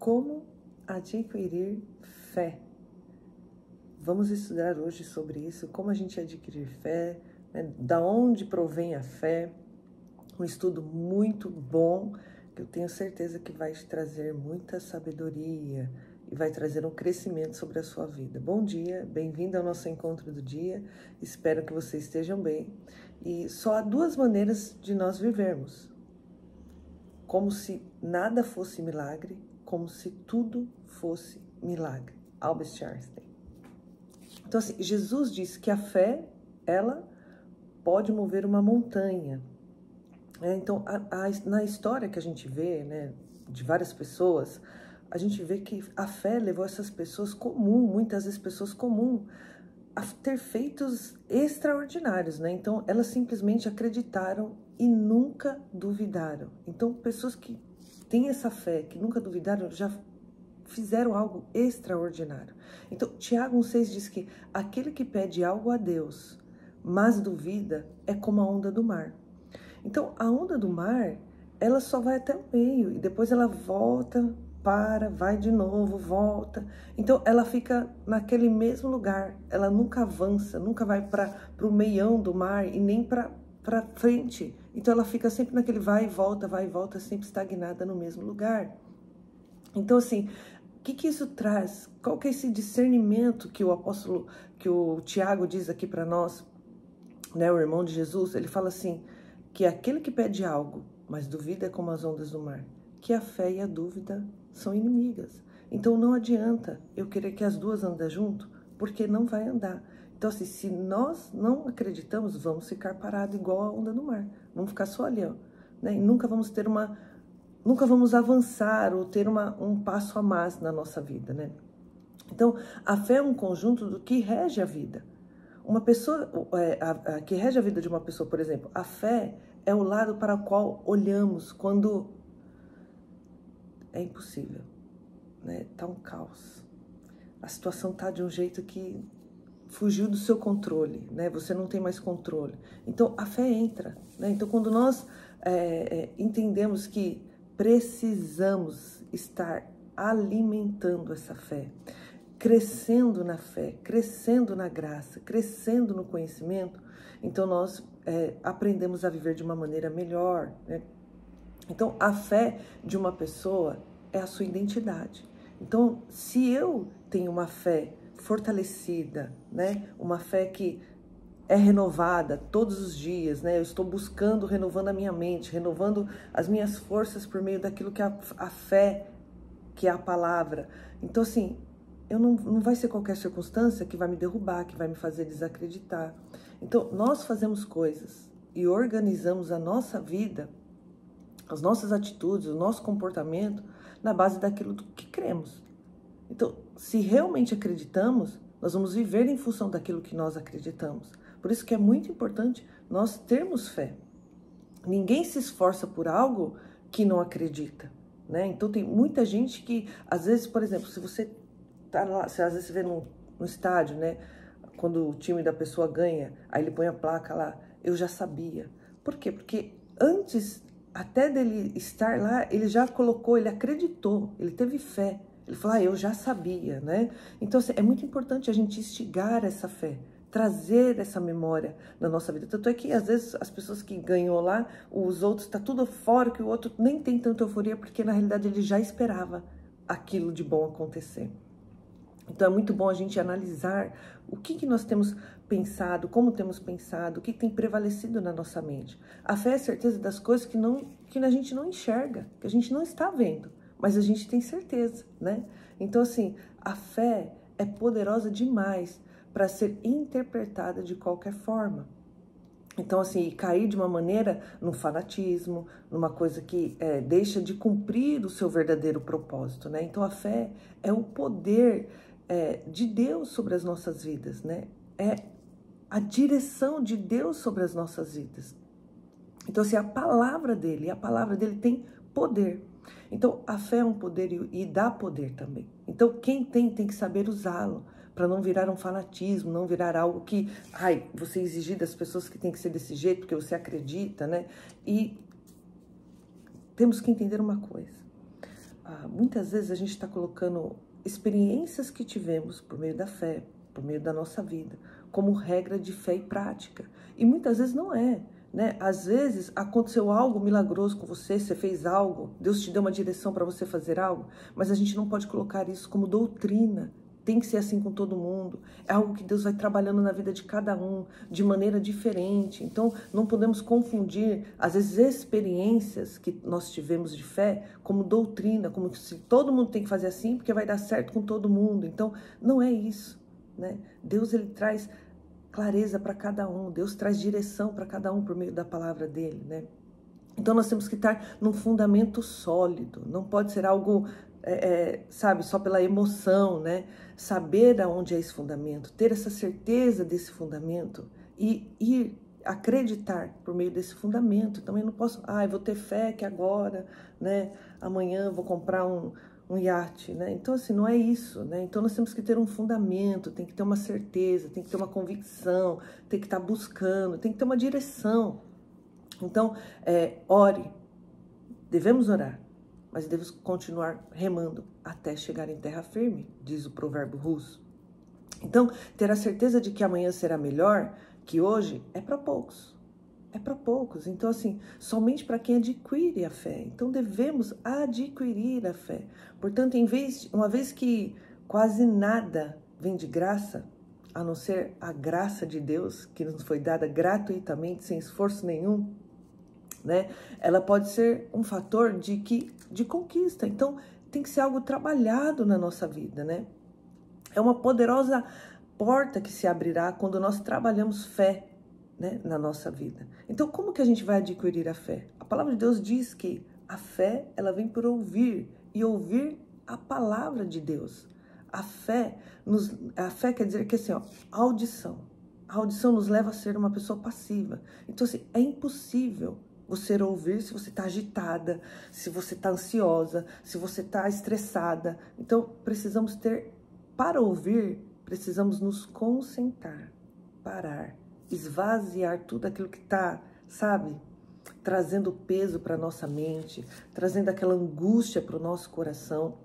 Como adquirir fé? Vamos estudar hoje sobre isso, como a gente adquirir fé, né? Da onde provém a fé. Um estudo muito bom, que eu tenho certeza que vai te trazer muita sabedoria e vai trazer um crescimento sobre a sua vida. Bom dia, bem-vindo ao nosso encontro do dia, espero que vocês estejam bem. E só há duas maneiras de nós vivermos: como se nada fosse milagre, como se tudo fosse milagre. Albert Einstein. Então, assim, Jesus disse que a fé, ela pode mover uma montanha. Então, na história que a gente vê, né, de várias pessoas, a gente vê que a fé levou essas pessoas comuns, muitas vezes pessoas comuns, a ter feitos extraordinários, né? Então, elas simplesmente acreditaram e nunca duvidaram. Então, pessoas que têm essa fé, que nunca duvidaram, já fizeram algo extraordinário. Então, Tiago 1,6 diz que aquele que pede algo a Deus, mas duvida, é como a onda do mar. Então, a onda do mar, ela só vai até o meio e depois ela volta, vai de novo, volta. Então, ela fica naquele mesmo lugar, ela nunca avança, nunca vai para o meião do mar e nem para frente. Então, ela fica sempre naquele vai e volta, sempre estagnada no mesmo lugar. Então, assim, o que isso traz? Qual que é esse discernimento que o Tiago diz aqui para nós, né, o irmão de Jesus? Ele fala assim, que aquele que pede algo, mas duvida é como as ondas do mar, que a fé e a dúvida são inimigas. Então não adianta eu querer que as duas andem junto, porque não vai andar. Então, assim, se nós não acreditamos, vamos ficar parados igual a onda do mar. Vamos ficar só ali, ó, né? E nunca vamos avançar ou ter um passo a mais na nossa vida, né? Então, a fé é um conjunto do que rege a vida. Uma pessoa, que rege a vida de uma pessoa, por exemplo, a fé é o lado para o qual olhamos quando é impossível, né? Tá um caos. A situação tá de um jeito que fugiu do seu controle, né? Você não tem mais controle. Então, a fé entra, né? Então, quando nós entendemos que precisamos estar alimentando essa fé, crescendo na fé, crescendo na graça, crescendo no conhecimento, então nós aprendemos a viver de uma maneira melhor, né? Então, a fé de uma pessoa é a sua identidade. Então, se eu tenho uma fé fortalecida, né? Uma fé que é renovada todos os dias, né? Eu estou buscando, renovando a minha mente, renovando as minhas forças por meio daquilo que é a fé, que é a palavra. Então, assim, não vai ser qualquer circunstância que vai me derrubar, que vai me fazer desacreditar. Então, nós fazemos coisas e organizamos a nossa vida, as nossas atitudes, o nosso comportamento na base daquilo que cremos. Então, se realmente acreditamos, nós vamos viver em função daquilo que nós acreditamos. Por isso que é muito importante nós termos fé. Ninguém se esforça por algo que não acredita, né? Então, tem muita gente que, às vezes, por exemplo, se você tá lá, às vezes você vê no estádio, né? Quando o time da pessoa ganha, aí ele põe a placa lá, eu já sabia. Por quê? Porque antes até dele estar lá, ele já colocou, ele acreditou, ele teve fé. Ele falou, eu já sabia, né? Então, assim, é muito importante a gente instigar essa fé, trazer essa memória na nossa vida. Tanto é que, às vezes, as pessoas que ganhou lá, os outros, tá tudo fora, que o outro nem tem tanta euforia, porque, na realidade, ele já esperava aquilo de bom acontecer. Então, é muito bom a gente analisar o que nós temos pensado, como temos pensado, o que tem prevalecido na nossa mente. A fé é a certeza das coisas que a gente não enxerga, que a gente não está vendo, mas a gente tem certeza, né? Então, assim, a fé é poderosa demais para ser interpretada de qualquer forma. Então, assim, cair de uma maneira num fanatismo, numa coisa que deixa de cumprir o seu verdadeiro propósito, né? Então, a fé é o poder de Deus sobre as nossas vidas, né? É a direção de Deus sobre as nossas vidas. Então, assim, a palavra dele tem poder. Então, a fé é um poder e dá poder também. Então, quem tem que saber usá-lo, para não virar um fanatismo, não virar algo que, você exigir das pessoas que tem que ser desse jeito, porque você acredita, né? E temos que entender uma coisa. muitas vezes a gente está colocando experiências que tivemos por meio da fé, por meio da nossa vida, como regra de fé e prática. E muitas vezes não é, né? Às vezes aconteceu algo milagroso com você, você fez algo, Deus te deu uma direção para você fazer algo, mas a gente não pode colocar isso como doutrina. Tem que ser assim com todo mundo. É algo que Deus vai trabalhando na vida de cada um, de maneira diferente. Então, não podemos confundir, às vezes, experiências que nós tivemos de fé como doutrina, como se todo mundo tem que fazer assim, porque vai dar certo com todo mundo. Então, não é isso, né? Deus, ele traz clareza para cada um. Deus traz direção para cada um por meio da palavra dele, né? Então, nós temos que estar num fundamento sólido. Não pode ser algo... sabe, só pela emoção, né? Saber aonde é esse fundamento, ter essa certeza desse fundamento e ir acreditar por meio desse fundamento. Também não posso, eu vou ter fé que agora, né? Amanhã vou comprar um iate, né? Então, assim, não é isso, né? Então, nós temos que ter um fundamento, tem que ter uma certeza, tem que ter uma convicção, tem que estar buscando, tem que ter uma direção. Então, ore, devemos orar, mas devemos continuar remando até chegar em terra firme, diz o provérbio russo. Então, ter a certeza de que amanhã será melhor que hoje é para poucos. É para poucos. Então, assim, somente para quem adquire a fé. Então, devemos adquirir a fé. Portanto, uma vez que quase nada vem de graça, a não ser a graça de Deus, que nos foi dada gratuitamente, sem esforço nenhum, né? Ela pode ser um fator de conquista. Então, tem que ser algo trabalhado na nossa vida, né? É uma poderosa porta que se abrirá quando nós trabalhamos fé, né, na nossa vida. Então, como que a gente vai adquirir a fé? A palavra de Deus diz que a fé, ela vem por ouvir, e ouvir a palavra de Deus. A fé quer dizer que, assim, audição. A audição nos leva a ser uma pessoa passiva. Então, assim, é impossível você ouvir se você está agitada, se você está ansiosa, se você está estressada. Então, para ouvir, precisamos nos concentrar, parar, esvaziar tudo aquilo que está, sabe, trazendo peso para a nossa mente, trazendo aquela angústia para o nosso coração.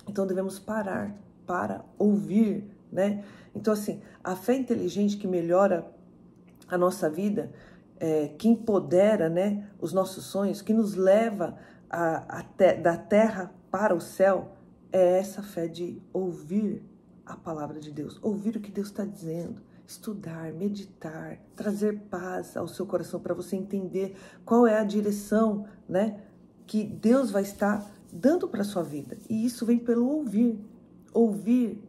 Então, devemos parar para ouvir, né? Então, assim, a fé inteligente que melhora a nossa vida, que empodera, né, os nossos sonhos, que nos leva da terra para o céu, é essa fé de ouvir a palavra de Deus, ouvir o que Deus está dizendo, estudar, meditar, trazer paz ao seu coração para você entender qual é a direção, né, que Deus vai estar dando para a sua vida. E isso vem pelo ouvir. Ouvir,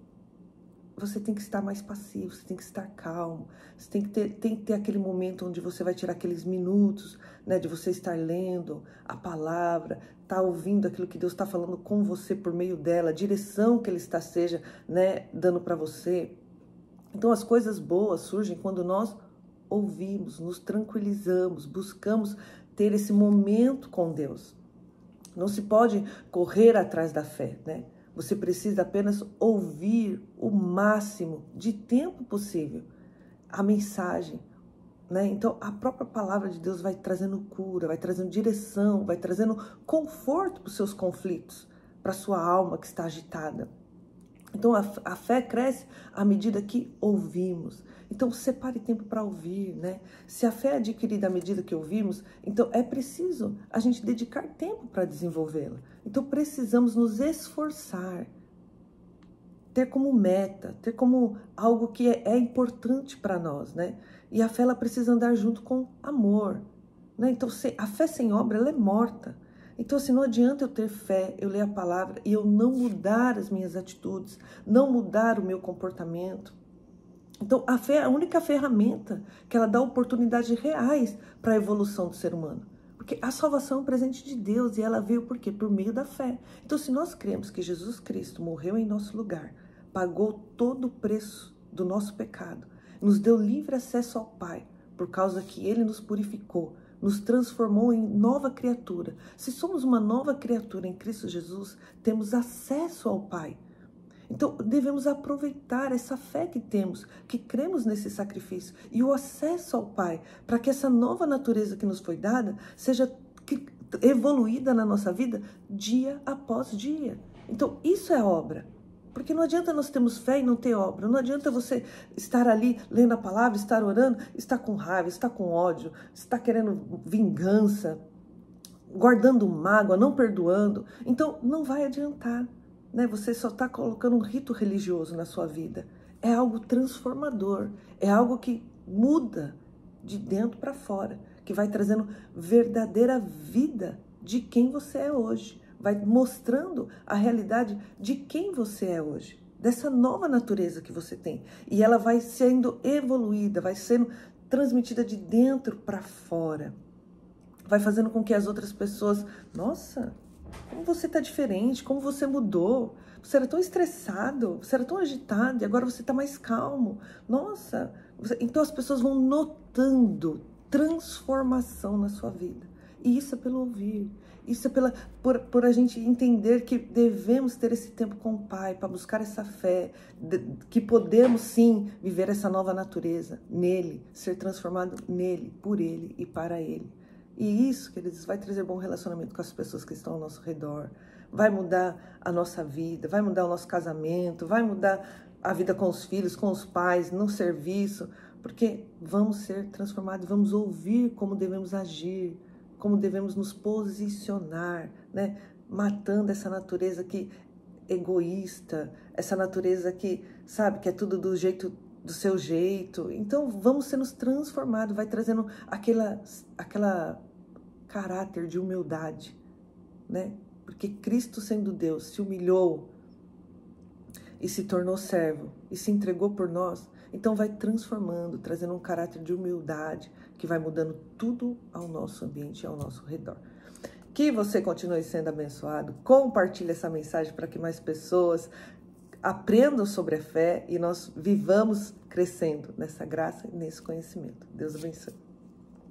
você tem que estar mais passivo, você tem que estar calmo, você tem que ter aquele momento onde você vai tirar aqueles minutos, né, de você estar lendo a palavra, estar ouvindo aquilo que Deus está falando com você por meio dela, a direção que Ele seja, né, dando para você. Então, as coisas boas surgem quando nós ouvimos, nos tranquilizamos, buscamos ter esse momento com Deus. Não se pode correr atrás da fé, né? Você precisa apenas ouvir o máximo de tempo possível a mensagem, né? Então, a própria palavra de Deus vai trazendo cura, vai trazendo direção, vai trazendo conforto para os seus conflitos, para a sua alma que está agitada. Então, a fé cresce à medida que ouvimos. Então, separe tempo para ouvir, né? Se a fé é adquirida à medida que ouvimos, então é preciso a gente dedicar tempo para desenvolvê-la. Então, precisamos nos esforçar, ter como meta, ter como algo que é importante para nós, né? E a fé, ela precisa andar junto com amor, né? Então, a fé sem obra, ela é morta. Então, assim, não adianta eu ter fé, eu ler a palavra e eu não mudar as minhas atitudes, não mudar o meu comportamento. Então, a fé é a única ferramenta que ela dá oportunidades reais para a evolução do ser humano. Porque a salvação é um presente de Deus e ela veio por quê? Por meio da fé. Então, se nós cremos que Jesus Cristo morreu em nosso lugar, pagou todo o preço do nosso pecado, nos deu livre acesso ao Pai, por causa que Ele nos purificou, nos transformou em nova criatura. Se somos uma nova criatura em Cristo Jesus, temos acesso ao Pai. Então, devemos aproveitar essa fé que temos, que cremos nesse sacrifício e o acesso ao Pai, para que essa nova natureza que nos foi dada seja evoluída na nossa vida dia após dia. Então, isso é obra. Porque não adianta nós termos fé e não ter obra. Não adianta você estar ali lendo a palavra, estar orando, estar com raiva, estar com ódio, estar querendo vingança, guardando mágoa, não perdoando. Então, não vai adiantar, né? Você só está colocando um rito religioso na sua vida. É algo transformador, é algo que muda de dentro para fora, que vai trazendo verdadeira vida de quem você é hoje. Vai mostrando a realidade de quem você é hoje, dessa nova natureza que você tem. E ela vai sendo evoluída, vai sendo transmitida de dentro para fora. Vai fazendo com que as outras pessoas, nossa, como você está diferente, como você mudou. Você era tão estressado, você era tão agitado e agora você está mais calmo. Nossa, então as pessoas vão notando transformação na sua vida. E isso é pelo ouvir. Isso é por a gente entender que devemos ter esse tempo com o Pai, para buscar essa fé, que podemos sim viver essa nova natureza nele, ser transformado nele, por ele e para ele. E isso, queridos, vai trazer bom relacionamento com as pessoas que estão ao nosso redor, vai mudar a nossa vida, vai mudar o nosso casamento, vai mudar a vida com os filhos, com os pais, no serviço, porque vamos ser transformados, vamos ouvir como devemos agir, como devemos nos posicionar, né? Matando essa natureza que egoísta, essa natureza que, sabe, que é tudo do seu jeito. Então, vamos ser nos transformados, vai trazendo aquela caráter de humildade, né? Porque Cristo, sendo Deus, se humilhou e se tornou servo e se entregou por nós. Então vai transformando, trazendo um caráter de humildade que vai mudando tudo ao nosso ambiente e ao nosso redor. Que você continue sendo abençoado. Compartilhe essa mensagem para que mais pessoas aprendam sobre a fé e nós vivamos crescendo nessa graça e nesse conhecimento. Deus abençoe.